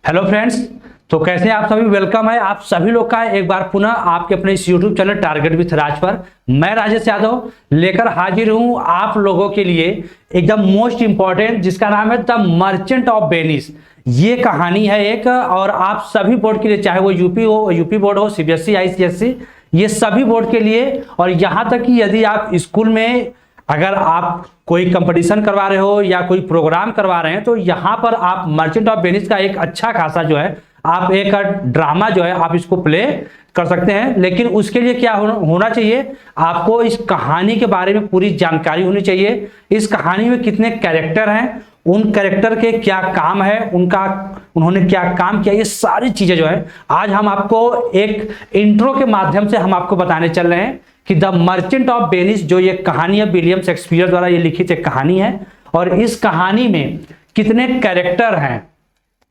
Hello friends, तो कैसे हैं आप सभी। वेलकम है आप सभी लोग का एक बार पुनः आपके अपने इस यूट्यूब चैनल टारगेट विथ राज पर। मैं राजेश यादव लेकर हाजिर हूं आप लोगों के लिए एकदम मोस्ट इंपॉर्टेंट, जिसका नाम है द मर्चेंट ऑफ वेनिस। ये कहानी है एक, और आप सभी बोर्ड के लिए, चाहे वो यूपी बोर्ड हो, सीबीएसई, आईसीएसई, ये सभी बोर्ड के लिए। और यहाँ तक कि यदि आप स्कूल में अगर आप कोई कंपटीशन करवा रहे हो या कोई प्रोग्राम करवा रहे हैं, तो यहाँ पर आप मर्चेंट ऑफ वेनिस का एक अच्छा खासा जो है आप एक ड्रामा जो है आप इसको प्ले कर सकते हैं। लेकिन उसके लिए क्या होना चाहिए, आपको इस कहानी के बारे में पूरी जानकारी होनी चाहिए। इस कहानी में कितने कैरेक्टर हैं, उन कैरेक्टर के क्या काम है, उन्होंने क्या काम किया, ये सारी चीजें जो है आज हम आपको एक इंट्रो के माध्यम से हम आपको बताने चल रहे हैं कि द मर्चेंट ऑफ वेनिस जो ये कहानी है, विलियम शेक्सपियर द्वारा ये लिखित एक कहानी है। और इस कहानी में कितने कैरेक्टर हैं,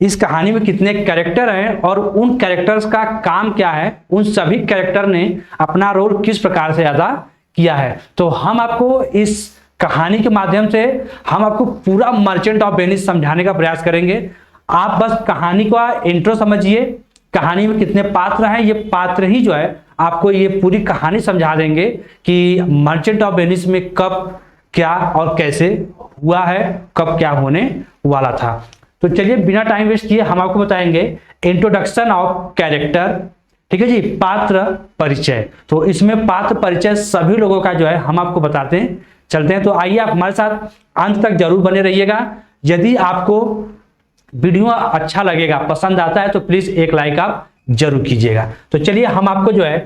इस कहानी में कितने कैरेक्टर हैं और उन कैरेक्टर्स का काम क्या है, उन सभी कैरेक्टर ने अपना रोल किस प्रकार से अदा किया है। तो हम आपको इस कहानी के माध्यम से हम आपको पूरा मर्चेंट ऑफ वेनिस समझाने का प्रयास करेंगे। आप बस कहानी का इंट्रो समझिए, कहानी में कितने पात्र हैं, ये पात्र ही जो है आपको ये पूरी कहानी समझा देंगे कि मर्चेंट ऑफ वेनिस में कब क्या और कैसे हुआ है, कब क्या होने वाला था। तो चलिए बिना टाइम वेस्ट किए हम आपको बताएंगे इंट्रोडक्शन ऑफ कैरेक्टर। ठीक है जी, पात्र परिचय। तो इसमें पात्र परिचय सभी लोगों का जो है हम आपको बताते हैं, चलते हैं। तो आइए आप हमारे साथ अंत तक जरूर बने रहिएगा। यदि आपको वीडियो अच्छा लगेगा, पसंद आता है, तो प्लीज एक लाइक आप जरूर कीजिएगा। तो चलिए हम आपको जो है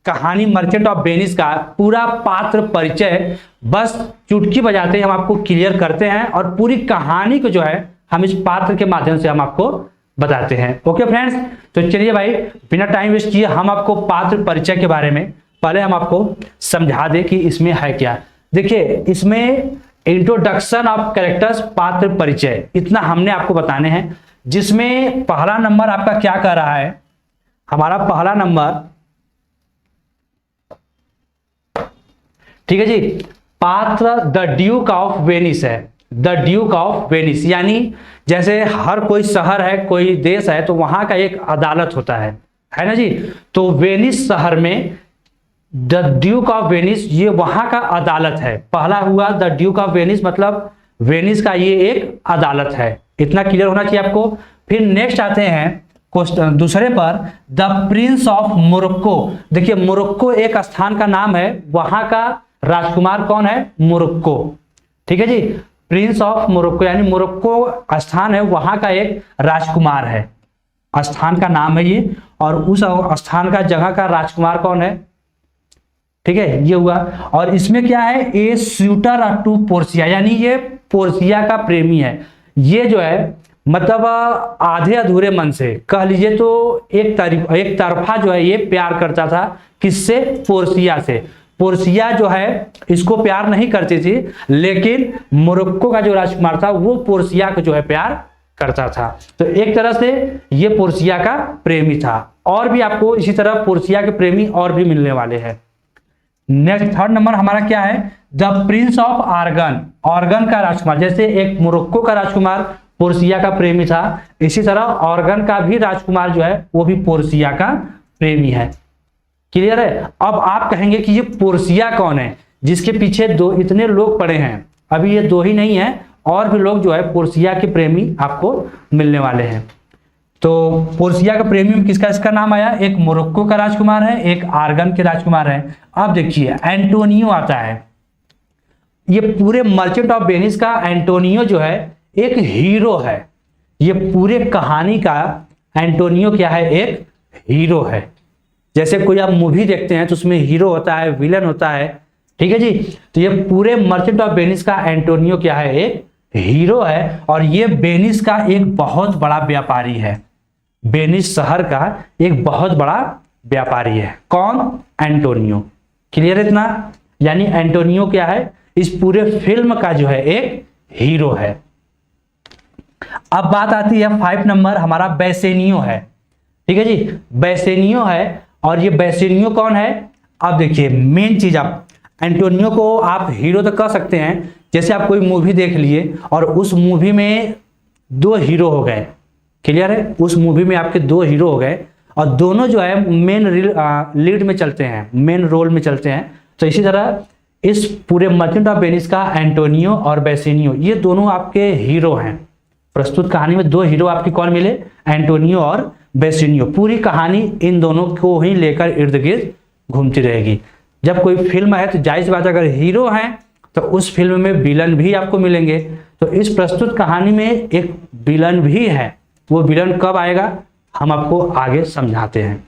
कहानी मर्चेंट ऑफ वेनिस का पूरा पात्र परिचय बस चुटकी बजाते हम आपको क्लियर करते हैं, और पूरी कहानी को जो है हम इस पात्र के माध्यम से हम आपको बताते हैं। ओके फ्रेंड्स, तो चलिए भाई बिना टाइम वेस्ट किए हम आपको पात्र परिचय के बारे में पहले हम आपको समझा दें कि इसमें है क्या। देखिए, इसमें इंट्रोडक्शन ऑफ कैरेक्टर्स, पात्र परिचय, इतना हमने आपको बताने हैं। जिसमें पहला नंबर आपका क्या कह रहा है, हमारा पहला नंबर, ठीक है जी, पात्र द ड्यूक ऑफ वेनिस है। द ड्यूक ऑफ वेनिस यानी जैसे हर कोई शहर है, कोई देश है, तो वहां का एक अदालत होता है ना जी। तो वेनिस शहर में द ड्यूक ऑफ वेनिस, ये वहां का अदालत है। पहला हुआ द ड्यूक ऑफ वेनिस, मतलब वेनिस का ये एक अदालत है। इतना क्लियर होना चाहिए आपको। फिर नेक्स्ट आते हैं क्वेश्चन दूसरे पर, द प्रिंस ऑफ मोरक्को। देखिए, मोरक्को एक स्थान का नाम है, वहां का राजकुमार कौन है, मोरक्को। ठीक है जी, प्रिंस ऑफ मोरक्को यानी मोरक्को स्थान है, वहां का एक राजकुमार है, स्थान का नाम है ये, और उस स्थान का जगह का राजकुमार कौन है। ठीक है, ये हुआ। और इसमें क्या है, ए सूटर टू पोर्सिया, यानी ये पोर्सिया का प्रेमी है। ये जो है मतलब आधे अधूरे मन से कह लीजिए तो एक तरफा जो है ये प्यार करता था, किससे, पोर्सिया से। पोर्सिया जो है इसको प्यार नहीं करती थी, लेकिन मोरक्को का जो राजकुमार था वो पोर्सिया को जो है प्यार करता था। तो एक तरह से ये पोर्सिया का प्रेमी था। और भी आपको इसी तरह पोर्सिया के प्रेमी और भी मिलने वाले हैं। नेक्स्ट थर्ड नंबर हमारा क्या है, the prince of Aragon. Aragon का राजकुमार, जैसे एक मोरक्को का राजकुमार पोर्सिया का प्रेमी था, इसी तरह ऑर्गन का भी राजकुमार जो है वो भी पोर्सिया का प्रेमी है। क्लियर है। अब आप कहेंगे कि ये पोर्सिया कौन है, जिसके पीछे दो इतने लोग पड़े हैं। अभी ये दो ही नहीं है, और भी लोग जो है पोर्सिया के प्रेमी आपको मिलने वाले हैं। तो पोर्सिया का प्रेमी में किसका नाम आया, एक मोरक्को का राजकुमार है, एक आर्गन के राजकुमार है। अब देखिए एंटोनियो आता है। ये पूरे मर्चेंट ऑफ वेनिस का एंटोनियो जो है एक हीरो है। ये पूरे कहानी का एंटोनियो क्या है, एक हीरो है। जैसे कोई आप मूवी देखते हैं तो उसमें हीरो होता है, विलन होता है। ठीक है जी, तो ये पूरे मर्चेंट ऑफ वेनिस का एंटोनियो क्या है, एक हीरो है। और ये वेनिस का एक बहुत बड़ा व्यापारी है, वेनिस शहर का एक बहुत बड़ा व्यापारी है। कौन, एंटोनियो। क्लियर है इतना। यानी एंटोनियो क्या है, इस पूरे फिल्म का जो है एक हीरो है। अब बात आती है 5 नंबर, हमारा बेसेनियो है। ठीक है जी, बेसेनियो है। और ये बेसेनियो कौन है, अब देखिए मेन चीज, आप एंटोनियो को आप हीरो तो कह सकते हैं। जैसे आप कोई मूवी देख लिए और उस मूवी में 2 हीरो हो गए, क्लियर है। उस मूवी में आपके 2 हीरो हो गए और दोनों जो है मेन लीड में चलते हैं, मेन रोल में चलते हैं। तो इसी तरह इस पूरे मर्चेंट ऑफ वेनिस का एंटोनियो और बेसिनियो ये दोनों आपके हीरो हैं। प्रस्तुत कहानी में 2 हीरो आपके कौन मिले, एंटोनियो और बेसिनियो। पूरी कहानी इन दोनों को ही लेकर इर्द गिर्द घूमती रहेगी। जब कोई फिल्म है तो जाहिर सी बात अगर हीरो हैं तो उस फिल्म में विलन भी आपको मिलेंगे। तो इस प्रस्तुत कहानी में एक विलन भी है। वो विलन कब आएगा हम आपको आगे समझाते हैं।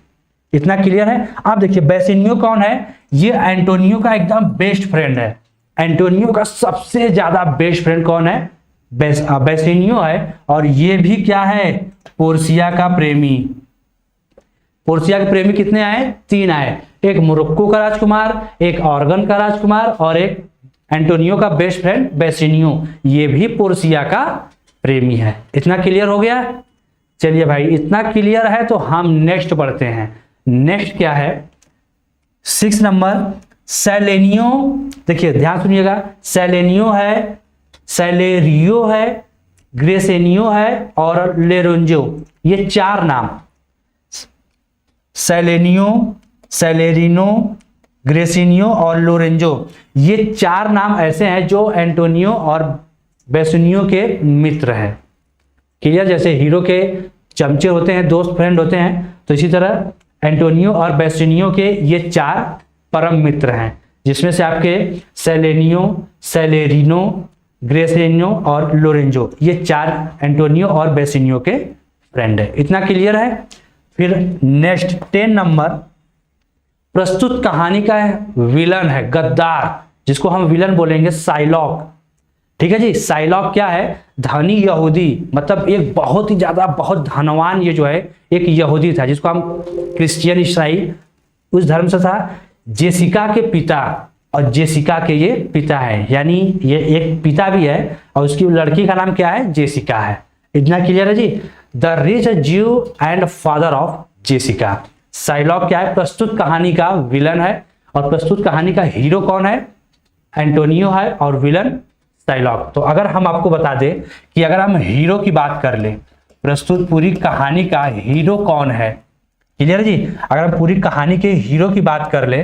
इतना क्लियर है। आप देखिए बेसिनियो कौन है, ये एंटोनियो का एकदम बेस्ट फ्रेंड है। एंटोनियो का सबसे ज्यादा बेस्ट फ्रेंड कौन है, बेसिनियो है। और ये भी क्या है, पोर्सिया का प्रेमी। पोर्सिया के प्रेमी कितने आए, 3 आए। एक मोरक्को का राजकुमार, एक ऑर्गन का राजकुमार और एक एंटोनियो का बेस्ट फ्रेंड बेसिनियो, ये भी पोर्सिया का प्रेमी है। इतना क्लियर हो गया। चलिए भाई इतना क्लियर है तो हम नेक्स्ट बढ़ते हैं। नेक्स्ट क्या है, 6 नंबर सेलेनियो। देखिए ध्यान सुनिएगा, सेलेनियो है, सेलेरियो है, ग्रेसेनियो है और लेरोंजो, ये 4 नाम, सेलेनियो, सेलेरिनो, ग्रेसिनियो और लोरेंजो, ये 4 नाम ऐसे हैं जो एंटोनियो और बेसिनियो के मित्र हैं। क्लियर। जैसे हीरो के चमचे होते हैं, दोस्त फ्रेंड होते हैं, तो इसी तरह एंटोनियो और बेसिनियो के ये 4 परम मित्र हैं, जिसमें से आपके सेलेनियो, सेलेरिनो, ग्रेसेनियो और लोरेंजो, ये 4 एंटोनियो और बेसिनियो के फ्रेंड है। इतना क्लियर है। फिर नेक्स्ट 10 नंबर प्रस्तुत कहानी का विलन है, गद्दार, जिसको हम विलन बोलेंगे साइलॉक। ठीक है जी। साइलॉक क्या है, धनी यहूदी, मतलब एक बहुत ही ज्यादा बहुत धनवान ये जो है एक यहूदी था, जिसको हम क्रिश्चियन ईसाई उस धर्म से था। जेसिका के पिता, और जेसिका के ये पिता है, यानी ये एक पिता भी है और उसकी लड़की का नाम क्या है, जेसिका है। इतना क्लियर है जी। द रिच ज्यू and father of Jessica. Psylocke क्या है, प्रस्तुत कहानी का विलन है और प्रस्तुत कहानी का हीरो कौन है, एंटोनियो है और विलन साइलॉक। तो अगर हम आपको बता दें कि अगर हम हीरो की बात कर ले, प्रस्तुत पूरी कहानी का हीरो कौन है, क्लियर जी। अगर हम पूरी कहानी के हीरो की बात कर ले,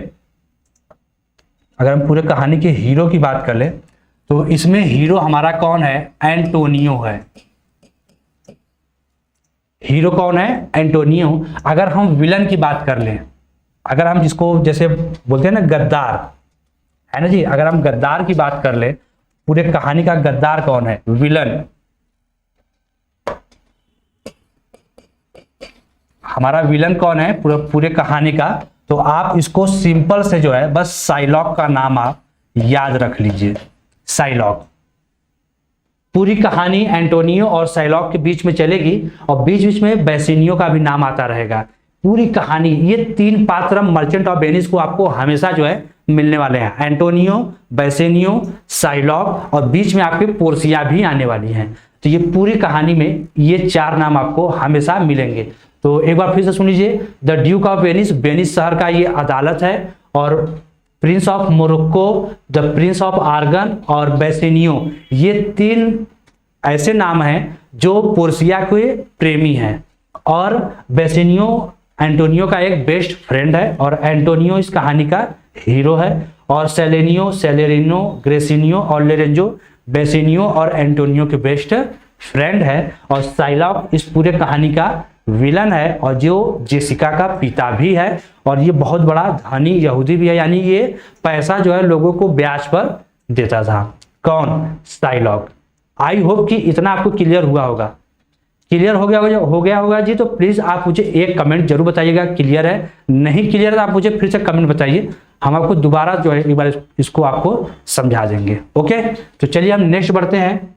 अगर हम पूरे कहानी के हीरो की बात कर ले तो इसमें हीरो हमारा कौन है, एंटोनियो है। हीरो कौन है, एंटोनियो। अगर हम विलन की बात कर लें, अगर हम जिसको जैसे बोलते हैं ना गद्दार, है ना जी, अगर हम गद्दार की बात कर ले, पूरे कहानी का गद्दार कौन है, विलन, हमारा विलन कौन है पूरे कहानी का, तो आप इसको सिंपल से जो है बस साइलॉक का नाम आप याद रख लीजिए, साइलॉक। पूरी कहानी एंटोनियो और साइलॉक के बीच में चलेगी और बीच बीच में बेसिनियो का भी नाम आता रहेगा। पूरी कहानी ये 3 पात्र मर्चेंट ऑफ वेनिस को आपको हमेशा जो है मिलने वाले हैं, एंटोनियो, बेसिनियो, साइलॉक, और बीच में आपके पोर्सिया भी आने वाली हैं। तो ये पूरी कहानी में ये 4 नाम आपको हमेशा मिलेंगे। तो एक बार फिर से सुन लीजिए, the duke of Venice, Venice शहर का ये अदालत है, और prince of Morocco, the prince of Aragon और बेसिनियो, ये 3 ऐसे नाम हैं जो पोर्सिया के प्रेमी हैं, और बेसिनियो एंटोनियो का एक बेस्ट फ्रेंड है और एंटोनियो इस कहानी का हीरो है, और सेलेनियो, सेलेरिनो, ग्रेसिनियो और लोरेंजो बेसिनियो और एंटोनियो के बेस्ट फ्रेंड है, और साइलॉक इस पूरे कहानी का विलन है और जो जेसिका का पिता भी है, और ये बहुत बड़ा धनी यहूदी भी है, यानी ये पैसा जो है लोगों को ब्याज पर देता था। कौन, साइलॉक। आई होप कि इतना आपको क्लियर हुआ होगा। क्लियर हो गया होगा जी। तो प्लीज आप मुझे एक कमेंट जरूर बताइएगा क्लियर है, नहीं क्लियर है आप मुझे फिर से कमेंट बताइए, हम आपको दोबारा जो है एक बार इसको आपको समझा देंगे। ओके, तो चलिए हम नेक्स्ट बढ़ते हैं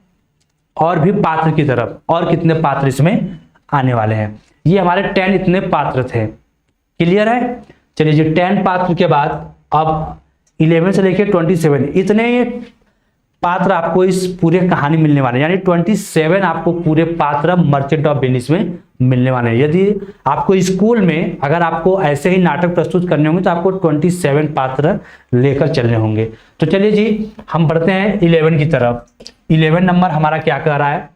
और भी पात्र की तरफ। और कितने पात्र इसमें आने वाले हैं, ये हमारे 10 इतने पात्र थे। क्लियर है। चलिए जी, 10 पात्र के बाद अब 11 से लेकर 27 इतने पात्र आपको इस पूरे कहानी मिलने वाले हैं, यानी 27 आपको पूरे पात्र मर्चेंट ऑफ वेनिस में मिलने वाले हैं। यदि आपको स्कूल में अगर आपको ऐसे ही नाटक प्रस्तुत करने होंगे तो आपको 27 पात्र लेकर चलने होंगे। तो चलिए जी, हम बढ़ते हैं 11 की तरफ। 11 नंबर हमारा क्या कह रहा है,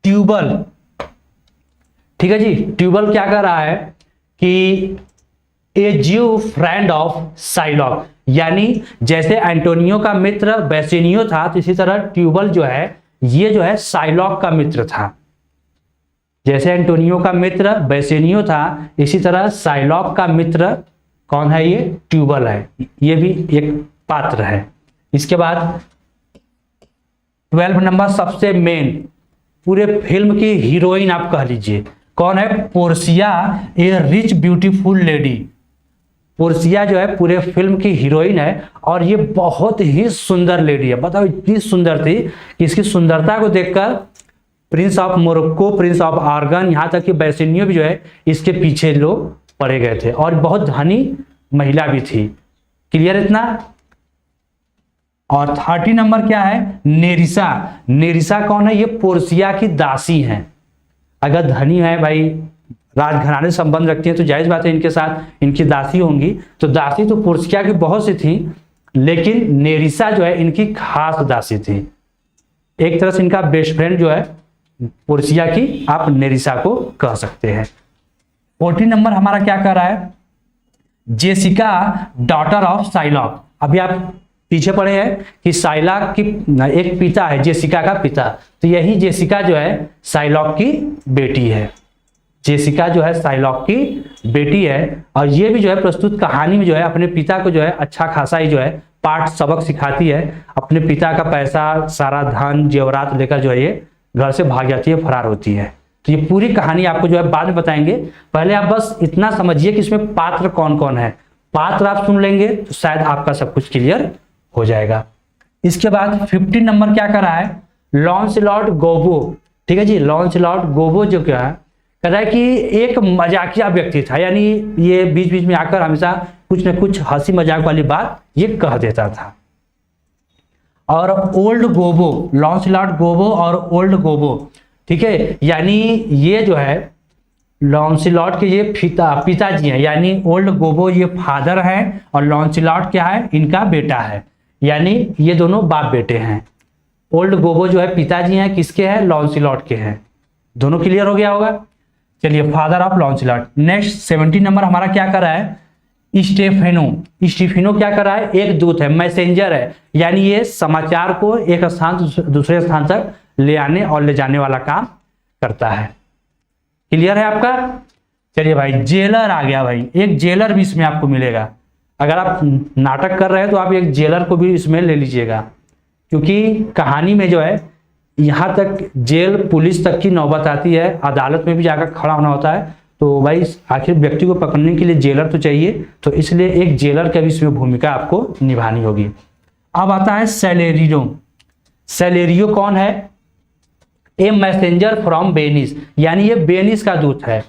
ट्यूबल। ठीक है जी। ट्यूबल क्या कर रहा है कि ए ज्यू फ्रेंड ऑफ साइलॉक, यानी जैसे एंटोनियो का मित्र बेसिनियो था, तो इसी तरह ट्यूबल जो है ये जो है साइलॉक का मित्र था। जैसे एंटोनियो का मित्र बेसिनियो था, इसी तरह साइलॉक का मित्र कौन है? ये ट्यूबल है। ये भी एक पात्र है। इसके बाद 12 नंबर सबसे मेन पूरे फिल्म की हीरोइन आप कह लीजिए, कौन है? पोर्सिया, ए रिच ब्यूटीफुल लेडी। पोर्सिया जो है पूरे फिल्म की हीरोइन है और ये बहुत ही सुंदर लेडी है। बताओ इतनी सुंदर थी कि इसकी सुंदरता को देखकर prince of Morocco, prince of Aragon, यहाँ तक कि बेसिनियो भी जो है इसके पीछे लोग पड़े गए थे और बहुत धनी महिला भी थी। क्लियर इतना? और 30 नंबर क्या है? नेरिसा। नेरिसा कौन है? ये पोर्सिया की दासी हैं। अगर धनी है भाई, राजघराने संबंध रखती हैं, तो जायज बात है इनके साथ इनकी दासी होंगी। तो दासी तो पोर्सिया की बहुत सी थी, लेकिन नेरिसा जो है इनकी खास दासी थी। एक तरह से इनका बेस्ट फ्रेंड जो है पोर्सिया की, आप नेरिसा को कह सकते हैं। 14 नंबर हमारा क्या कर रहा है? Jessica daughter of Psylocke. अभी आप पीछे पड़े हैं कि साइलॉक की एक पिता है, जेसिका का पिता, तो यही जेसिका जो है साइलॉक की बेटी है। जेसिका जो है साइलॉक की बेटी है और ये भी जो है प्रस्तुत कहानी में जो है अपने पिता को जो है अच्छा खासा ही जो है पाठ सबक सिखाती है। अपने पिता का पैसा, सारा धन जेवरात लेकर जो है ये घर से भाग जाती है, फरार होती है। तो ये पूरी कहानी आपको जो है बाद में बताएंगे। पहले आप बस इतना समझिए कि इसमें पात्र कौन कौन है। पात्र आप सुन लेंगे तो शायद आपका सब कुछ क्लियर हो जाएगा। इसके बाद 15 नंबर क्या कर रहा है? लॉन्सलॉट गोबो। ठीक है जी। लॉन्सलॉट गोबो जो क्या है, कह रहा है कि एक मजाकिया व्यक्ति था, यानी ये बीच बीच में आकर हमेशा कुछ न कुछ हंसी मजाक वाली बात ये कह देता था। और ओल्ड गोबो, लॉन्सलॉट गोबो और ओल्ड गोबो, ठीक है, यानी ये जो है लॉन्सलॉट के ये पिताजी हैं, यानी ओल्ड गोबो ये फादर हैं और लॉन्सलॉट क्या है? इनका बेटा है, यानी ये दोनों बाप बेटे हैं। ओल्ड गोबो जो है पिताजी हैं, किसके हैं? लॉन्सलॉट के हैं। दोनों क्लियर हो गया होगा। चलिए, फादर ऑफ लॉन्सलॉट। नेक्स्ट 17 नंबर हमारा क्या कर रहा है? स्टेफेनो। स्टेफेनो क्या कर रहा है? एक दूत है, मैसेंजर है, यानी ये समाचार को एक स्थान से दूसरे स्थान तक ले आने और ले जाने वाला काम करता है। क्लियर है आपका? चलिए भाई, जेलर आ गया भाई। एक जेलर भी इसमें आपको मिलेगा। अगर आप नाटक कर रहे हैं तो आप एक जेलर को भी इसमें ले लीजिएगा, क्योंकि कहानी में जो है यहाँ तक जेल पुलिस तक की नौबत आती है, अदालत में भी जाकर खड़ा होना होता है। तो भाई आखिर व्यक्ति को पकड़ने के लिए जेलर तो चाहिए, तो इसलिए एक जेलर की भी इसमें भूमिका आपको निभानी होगी। अब आता है सेलेरियो। सेलेरियो कौन है? ए मैसेंजर फ्रॉम वेनिस, यानी ये वेनिस का दूत है।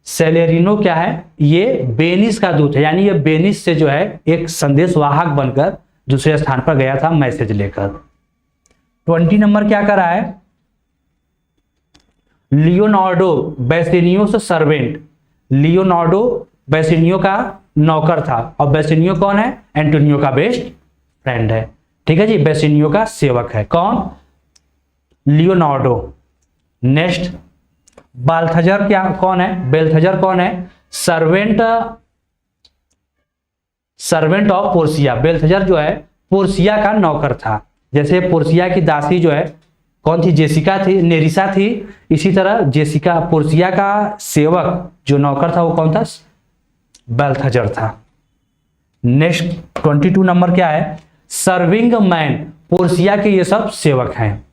सेलेरिनो क्या है? ये वेनिस का दूत है, यानी ये वेनिस से जो है एक संदेशवाहक बनकर दूसरे स्थान पर गया था मैसेज लेकर। 20 नंबर क्या कर रहा है? लियोनार्डो बेसिनियो से सर्वेंट। लियोनार्डो बेसिनियो का नौकर था और बेसिनियो कौन है? एंटोनियो का बेस्ट फ्रेंड है। ठीक है जी, बेसिनियो का सेवक है। कौन? लियोनार्डो। नेक्स्ट बाल्थजर क्या कौन है? बेल्थजर कौन है? Servant of Portia. बेल्थजर जो है पोर्सिया का नौकर था। जैसे पोर्सिया की दासी जो है कौन थी? जेसिका थी, नेरिसा थी। इसी तरह जेसिका पोर्सिया का सेवक जो नौकर था वो कौन था? बेल्थजर था। नेक्स्ट 22 नंबर क्या है? Serving man. पोर्सिया के ये सब सेवक हैं।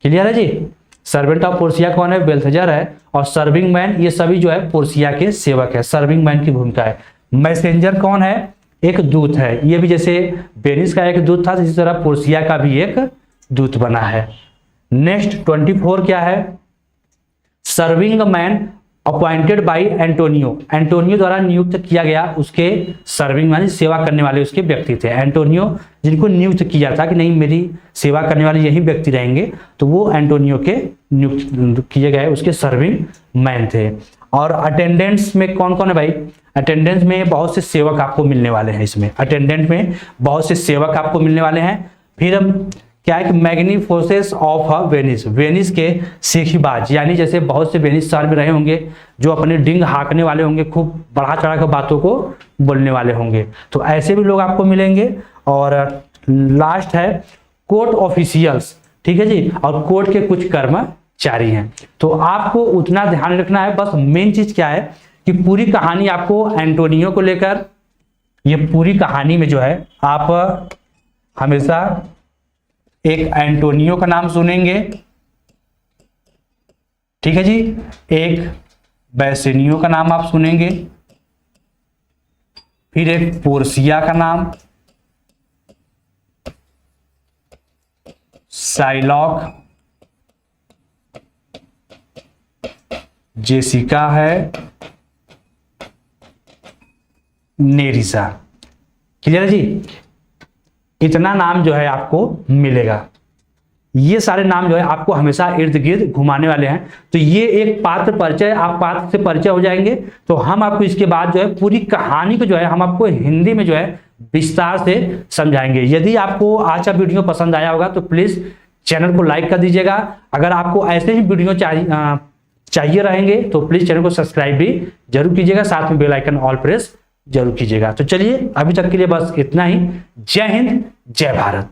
क्लियर है जी? सर्वेंट ऑफ पोर्सिया कौन है? बेल्थजर है। और सर्विंग मैन ये सभी जो है पोर्सिया के सेवक है। सर्विंग मैन की भूमिका है। मैसेंजर कौन है? एक दूत है। ये भी जैसे वेनिस का एक दूत था, इसी तरह पोर्सिया का भी एक दूत बना है। नेक्स्ट 24 क्या है? Serving man appointed by Antonio. Antonio द्वारा नियुक्त किया गया उसके सर्विंग मैन, सेवा करने वाले उसके व्यक्ति थे। एंटोनियो जिनको नियुक्त किया था कि नहीं मेरी सेवा करने वाले यही व्यक्ति रहेंगे, तो वो एंटोनियो के नियुक्त किए गए उसके सर्विंग मैन थे। और अटेंडेंट्स में कौन कौन है भाई? अटेंडेंस में बहुत से सेवक आपको मिलने वाले हैं। इसमें अटेंडेंट में बहुत से सेवक आपको मिलने वाले हैं। फिर क्या है कि मैग्निफोसेस ऑफ वेनिस, वेनिस के सेखीबाज, यानी जैसे बहुत से वेनिस शहर में रहे होंगे जो अपने डिंग हाँकने वाले होंगे, खूब बढ़ा चढ़ा कर बातों को बोलने वाले होंगे, तो ऐसे भी लोग आपको मिलेंगे। और लास्ट है कोर्ट ऑफिशियल्स, ठीक है जी, और कोर्ट के कुछ कर्मचारी हैं। तो आपको उतना ध्यान रखना है, बस मेन चीज क्या है कि पूरी कहानी आपको एंटोनियो को लेकर, ये पूरी कहानी में जो है आप हमेशा एक एंटोनियो का नाम सुनेंगे, ठीक है जी, एक बेसिनियो का नाम आप सुनेंगे, फिर एक पोर्सिया का नाम, साइलॉक, जेसिका है, नेरिसा। क्लियर है जी, इतना नाम जो है आपको मिलेगा। ये सारे नाम जो है आपको हमेशा इर्द गिर्द घुमाने वाले हैं। तो ये एक पात्र परिचय, आप पात्र से परिचय हो जाएंगे। तो हम आपको इसके बाद जो है पूरी कहानी को जो है हम आपको हिंदी में जो है विस्तार से समझाएंगे। यदि आपको आज का वीडियो पसंद आया होगा तो प्लीज चैनल को लाइक कर दीजिएगा। अगर आपको ऐसे ही वीडियो चाहिए रहेंगे तो प्लीज चैनल को सब्सक्राइब भी जरूर कीजिएगा, साथ में बेल आइकन ऑल प्रेस जरूर कीजिएगा। तो चलिए अभी तक के लिए बस इतना ही। जय हिंद, जय भारत।